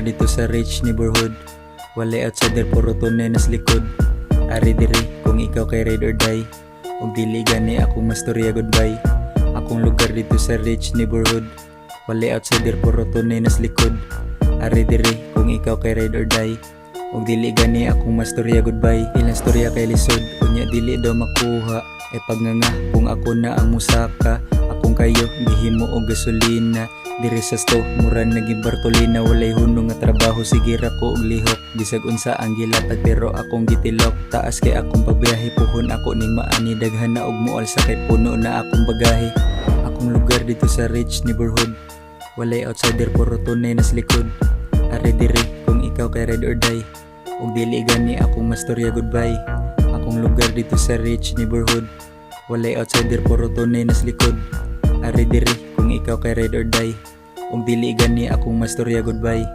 dito sa rich neighborhood. Walay outsider, puro tunay nas likod. Ari diri kung ikaw kay ride or die. Og dili gani akong mastorya, goodbye. Akong lugar dito sa rich neighborhood. Walay outsider, puro tunay nas likod. Ari diri kung ikaw kay ride or die. Og dili gani akong mastorya, goodbye. Ilang storya kay lisod, unya dili daw makuha. E pagnganga kung ako na ang musaka. Akong kayo gihimo og gasolina. Diri sa sto mura naging Bartolina. Walay hunong nga trabaho, sige ra ko og lihok. Bisag unsa ang gilatag pero akong gitilok. Taas kay akong pagbiyahe, puhon ako ning maani. Daghan na og mual sa kay puno na akong bagahe. Akong lugar dito sa rich neighborhood. Walay outsider, puro tunay nas likod. Ari diri kung ikaw kay ride or die. Og dili gani akong mastorya, goodbye. Akong lugar dito sa rich neighborhood. Walay outsider, puro tunay nas likod. Ari diri kung ikaw kay ride or die. Og dili gani akong mastorya, goodbye.